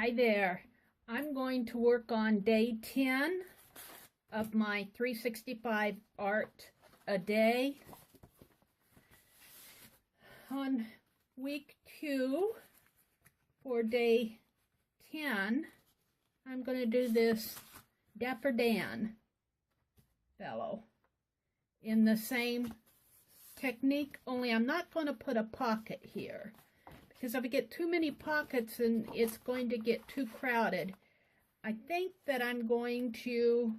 Hi there. I'm going to work on day 10 of my 365 art a day. On week 2 for day 10, I'm going to do this Dapper Dan fellow in the same technique, only I'm not going to put a pocket here. Because if I get too many pockets, then it's going to get too crowded. I think that I'm going to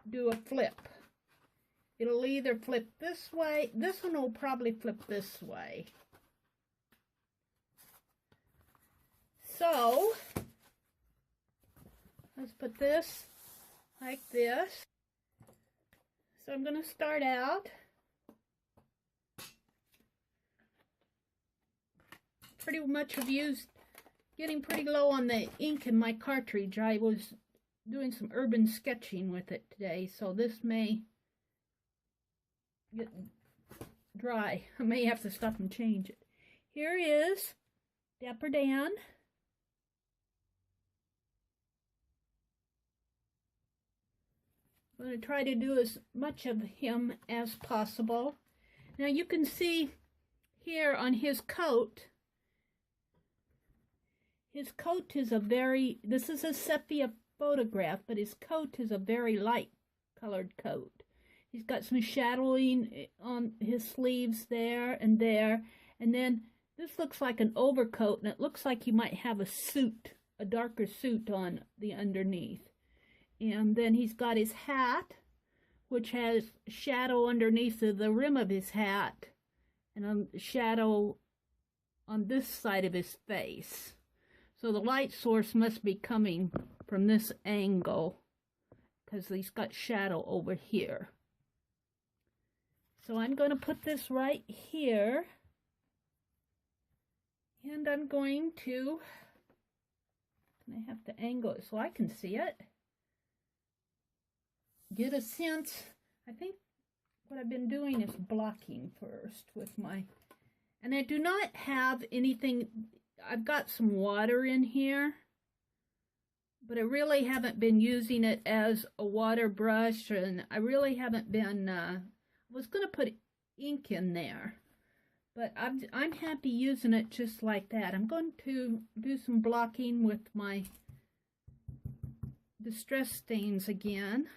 do a flip. It'll either flip this way. This one will probably flip this way. So, let's put this like this. So I'm going to start out. Pretty much have used, getting pretty low on the ink in my cartridge. I was doing some urban sketching with it today, so this may get dry. I may have to stop and change it. Here is Dapper Dan. I'm going to try to do as much of him as possible. Now you can see here on his coat, his coat is this is a sepia photograph, but his coat is a very light colored coat. He's got some shadowing on his sleeves there, and then this looks like an overcoat, and it looks like he might have a suit, a darker suit on the underneath. And then he's got his hat, which has shadow underneath the rim of his hat, and a shadow on this side of his face. So the light source must be coming from this angle because he's got shadow over here. So I'm going to put this right here, and I'm going to, I have to angle it so I can see it. Get a sense. I think what I've been doing is blocking first with my, and I do not have anything. I've got some water in here, but I really haven't been using it as a water brush, and I really haven't been, I was going to put ink in there, but I'm happy using it just like that. I'm going to do some blocking with my distress stains again.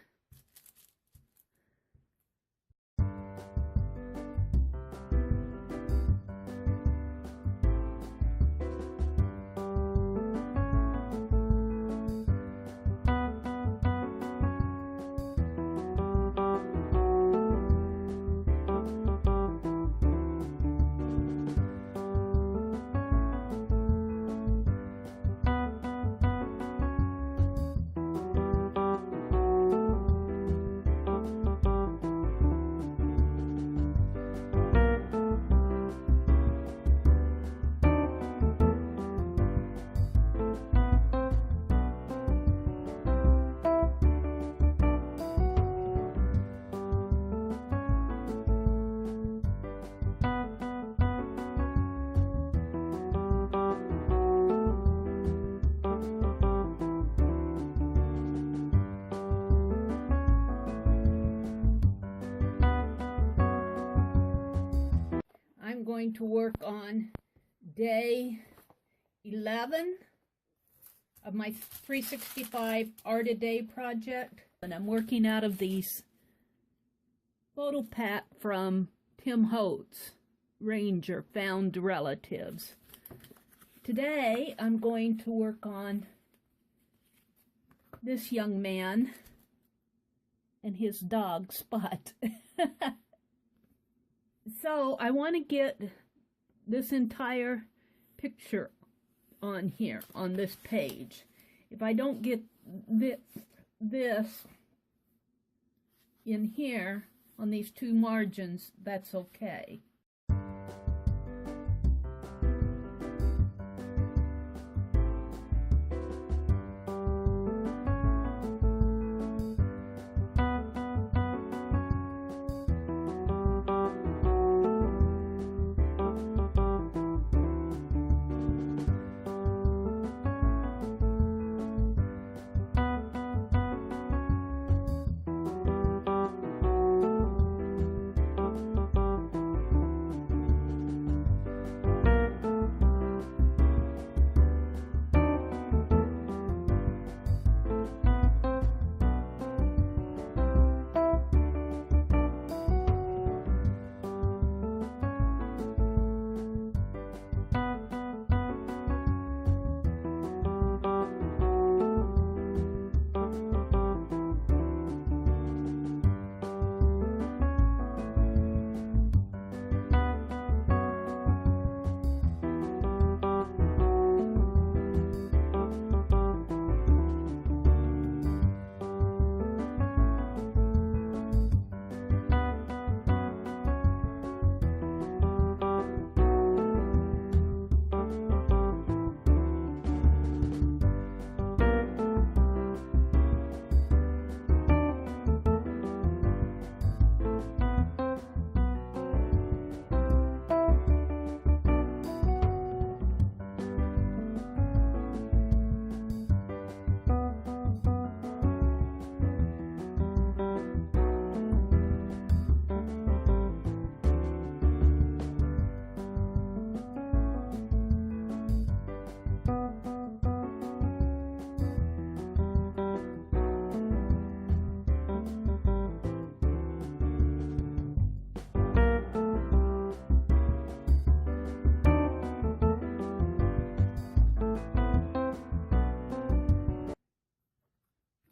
Going to work on day 11 of my 365 Art a Day project, and I'm working out of these photo pack from Tim Holtz Found Relatives. Today I'm going to work on this young man and his dog Spot. So I want to get this entire picture on here, on this page. If I don't get this in here on these two margins, that's okay.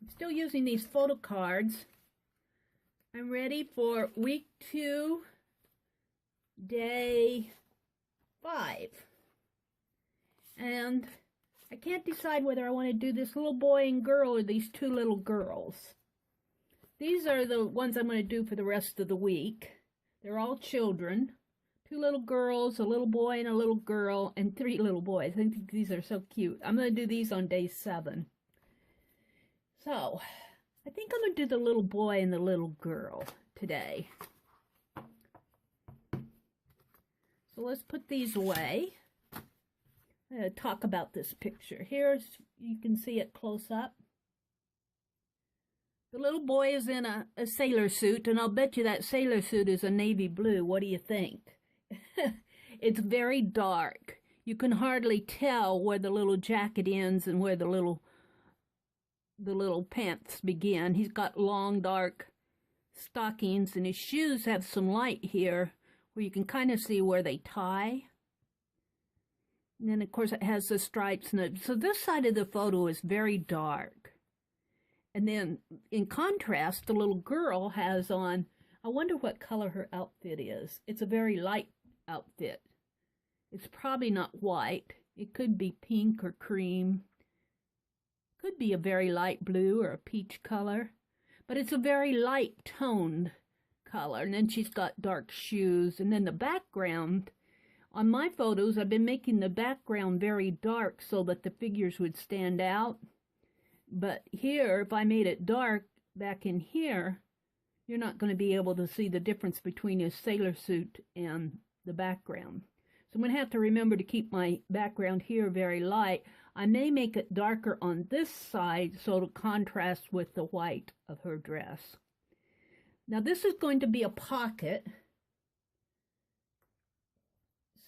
still using these photo cards. I'm ready for week 2, day 5. And I can't decide whether I want to do this little boy and girl or these 2 little girls. These are the ones I'm going to do for the rest of the week. They're all children. 2 little girls, a little boy and a little girl, and 3 little boys. I think these are so cute. I'm going to do these on day 7. So, I think I'm going to do the little boy and the little girl today. So let's put these away. I'm going to talk about this picture. Here's, you can see it close up. The little boy is in a sailor suit, and I'll bet you that sailor suit is a navy blue. What do you think? It's very dark. You can hardly tell where the little jacket ends and where the little pants begin. He's got long, dark stockings, and his shoes have some light here where you can kind of see where they tie. And then, of course, it has the stripes. So this side of the photo is very dark. And then, in contrast, the little girl has on, I wonder what color her outfit is. It's a very light outfit. It's probably not white. It could be pink or cream. Could be a very light blue or a peach color. But it's a very light toned color. And then she's got dark shoes. And then the background, on my photos, I've been making the background very dark so that the figures would stand out. But here, if I made it dark back in here, you're not going to be able to see the difference between his sailor suit and the background. So I'm going to have to remember to keep my background here very light. I may make it darker on this side so it'll contrast with the white of her dress. Now this is going to be a pocket.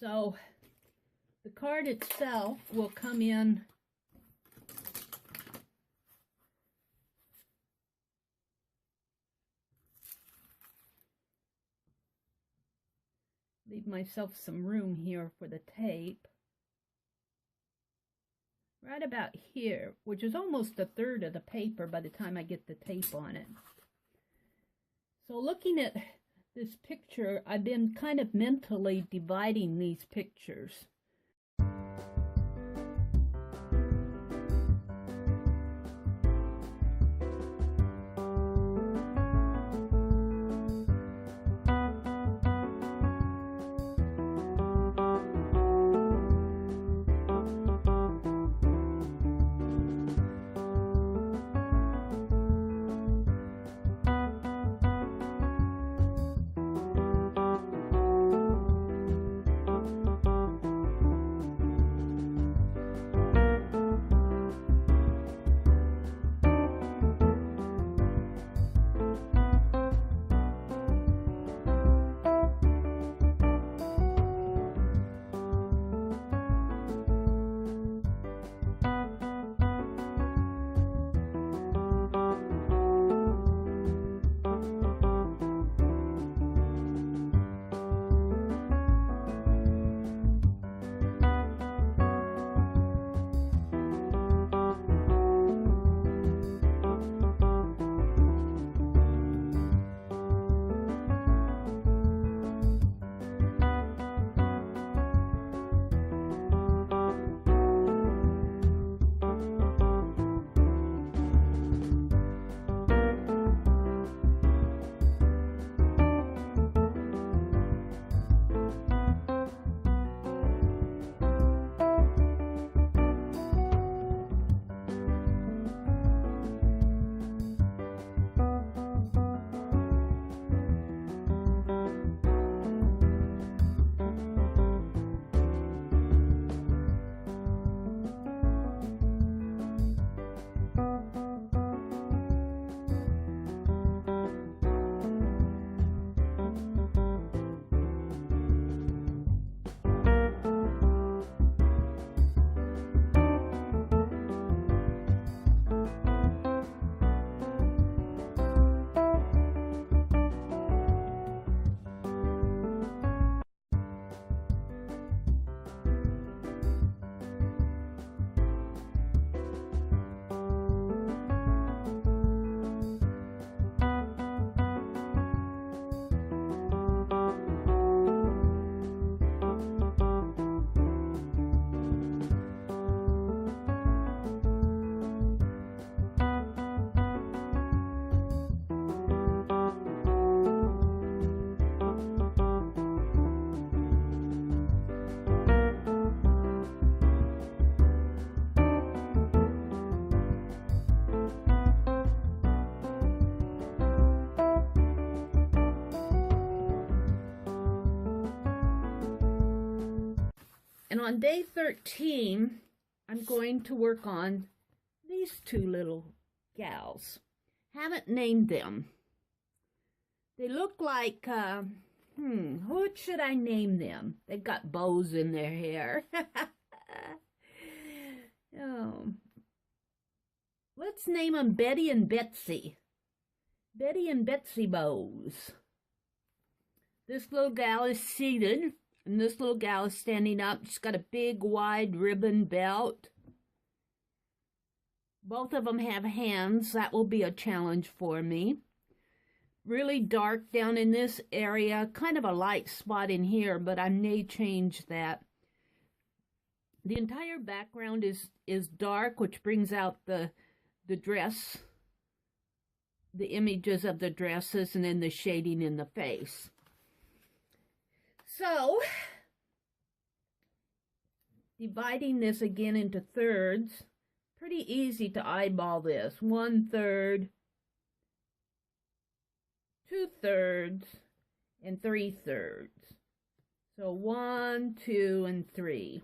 So the card itself will come in leave myself some room here for the tape. Right about here, which is almost a third of the paper by the time I get the tape on it. So looking at this picture, I've been kind of mentally dividing these pictures. And on day 13, I'm going to work on these two little gals. Haven't named them. They look like, what should I name them? They've got bows in their hair. Oh. Let's name them Betty and Betsy. Betty and Betsy bows. This little gal is seated, and this little gal is standing up. She's got a big, wide ribbon belt. Both of them have hands. That will be a challenge for me. Really dark down in this area. Kind of a light spot in here, but I may change that. The entire background is dark, which brings out the dress, the images of the dresses, and then the shading in the face. So, dividing this again into thirds, pretty easy to eyeball this. 1/3, 2/3, and 3/3. So 1, 2, and 3.